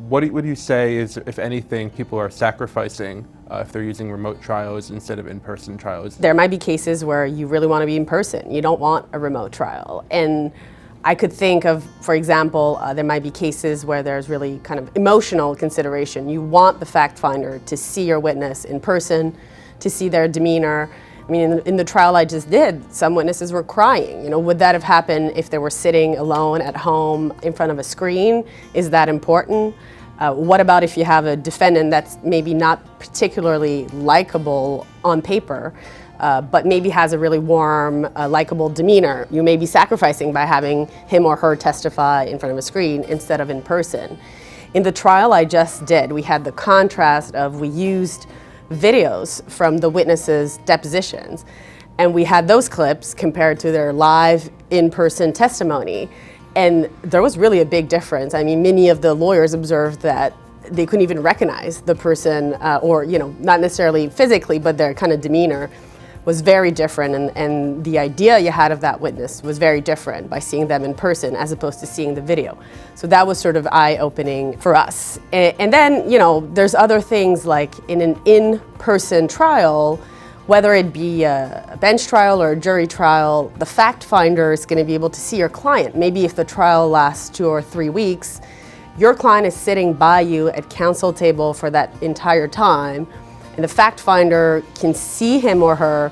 what would you say is, if anything, people are sacrificing if they're using remote trials instead of in-person trials? There might be cases where you really want to be in person. You don't want a remote trial. And I could think of, for example, there might be cases where there's really kind of emotional consideration. You want the fact finder to see your witness in person, to see their demeanor. I mean, in the trial I just did, some witnesses were crying. You know, would that have happened if they were sitting alone at home in front of a screen? Is that important? What about if you have a defendant that's maybe not particularly likable on paper, but maybe has a really warm, likable demeanor? You may be sacrificing by having him or her testify in front of a screen instead of in person. In the trial I just did, we had the contrast of, we used videos from the witnesses' depositions, and we had those clips compared to their live in-person testimony, and there was really a big difference. I mean, many of the lawyers observed that they couldn't even recognize the person, or, you know, not necessarily physically, but their kind of demeanor was very different, and the idea you had of that witness was very different by seeing them in person as opposed to seeing the video. So that was sort of eye-opening for us. And then, you know, there's other things like in an in-person trial, whether it be a bench trial or a jury trial, the fact finder is going to be able to see your client. Maybe if the trial lasts 2 or 3 weeks, your client is sitting by you at counsel table for that entire time, and the fact finder can see him or her,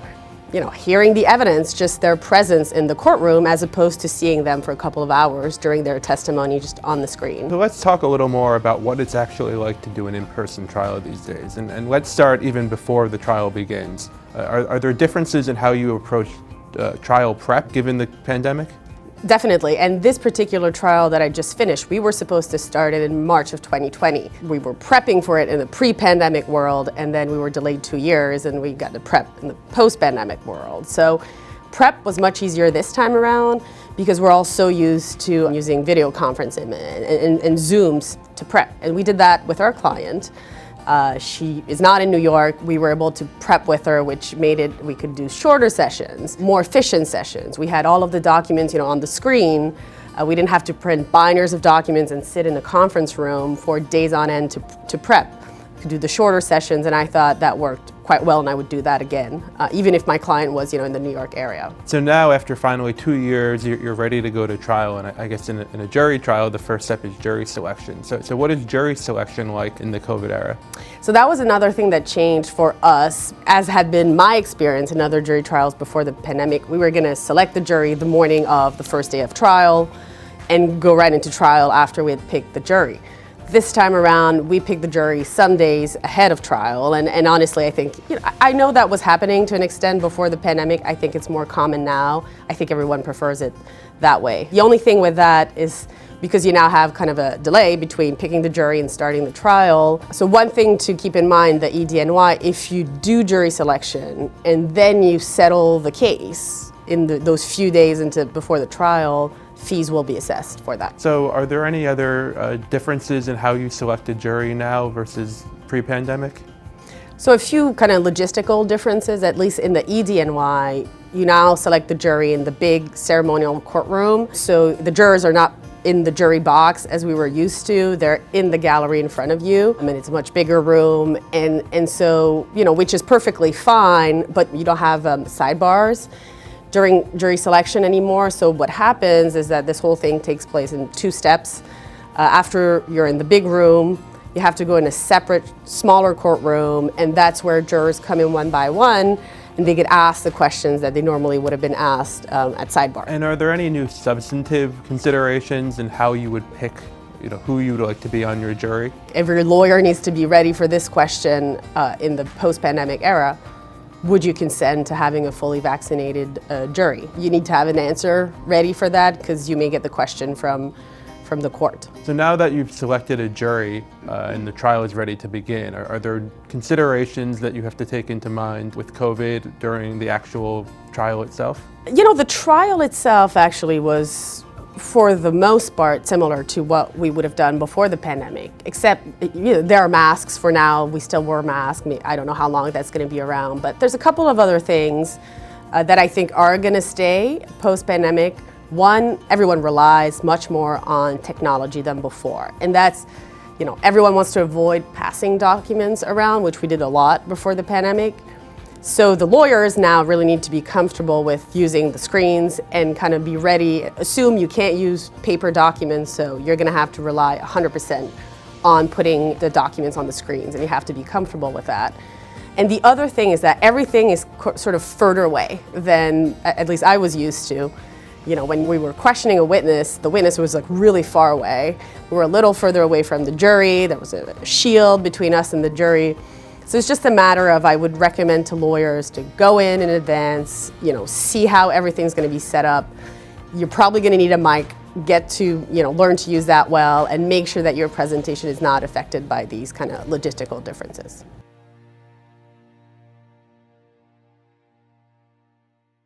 you know, hearing the evidence, just their presence in the courtroom, as opposed to seeing them for a couple of hours during their testimony just on the screen. So let's talk a little more about what it's actually like to do an in-person trial these days. And let's start even before the trial begins. Are there differences in how you approach trial prep given the pandemic? Definitely, and this particular trial that I just finished, we were supposed to start it in March of 2020. We were prepping for it in the pre-pandemic world, and then we were delayed 2 years, and we got to prep in the post-pandemic world. So prep was much easier this time around because we're all so used to using video conferencing and Zooms to prep, and we did that with our client. She is not in New York. We were able to prep with her, which made it, we could do shorter sessions, more efficient sessions. We had all of the documents, you know, on the screen. We didn't have to print binders of documents and sit in a conference room for days on end to prep. We could do the shorter sessions, and I thought that worked quite well, and I would do that again, even if my client was, you know, in the New York area. So now, after finally 2 years, you're ready to go to trial, and I guess in a jury trial, the first step is jury selection. So what is jury selection like in the COVID era? So that was another thing that changed for us, as had been my experience in other jury trials before the pandemic. We were going to select the jury the morning of the first day of trial and go right into trial after we had picked the jury. This time around, we picked the jury some days ahead of trial, and honestly, I think, you know, I know that was happening to an extent before the pandemic. I think it's more common now. I think everyone prefers it that way. The only thing with that is because you now have kind of a delay between picking the jury and starting the trial. So one thing to keep in mind, the EDNY, if you do jury selection and then you settle the case in those few days before the trial, fees will be assessed for that. So are there any other differences in how you select a jury now versus pre-pandemic? So a few kind of logistical differences, at least in the EDNY, you now select the jury in the big ceremonial courtroom. So the jurors are not in the jury box as we were used to. They're in the gallery in front of you. I mean, it's a much bigger room, and so, you know, which is perfectly fine, but you don't have sidebars during jury selection anymore. So what happens is that this whole thing takes place in 2 steps. After you're in the big room, you have to go in a separate, smaller courtroom, and that's where jurors come in one by one, and they get asked the questions that they normally would have been asked at sidebar. And are there any new substantive considerations in how you would pick, you know, who you'd like to be on your jury? Every lawyer needs to be ready for this question in the post-pandemic era. Would you consent to having a fully vaccinated jury? You need to have an answer ready for that because you may get the question from the court. So now that you've selected a jury and the trial is ready to begin, are there considerations that you have to take into mind with COVID during the actual trial itself? You know, the trial itself actually was, for the most part, similar to what we would have done before the pandemic, except, you know, there are masks for now. We still wear masks. I don't know how long that's going to be around, but there's a couple of other things that I think are going to stay post-pandemic. One, everyone relies much more on technology than before, and that's Everyone wants to avoid passing documents around, which we did a lot before the pandemic. So the lawyers now really need to be comfortable with using the screens and kind of be ready. Assume you can't use paper documents, so you're going to have to rely 100% on putting the documents on the screens, and you have to be comfortable with that. And the other thing is that everything is sort of further away than at least I was used to. When we were questioning a witness, the witness was like really far away. We were a little further away from the jury. There was a shield between us and the jury. So it's just a matter of, I would recommend to lawyers to go in advance, see how everything's going to be set up. You're probably going to need a mic, get to, learn to use that well, and make sure that your presentation is not affected by these kind of logistical differences.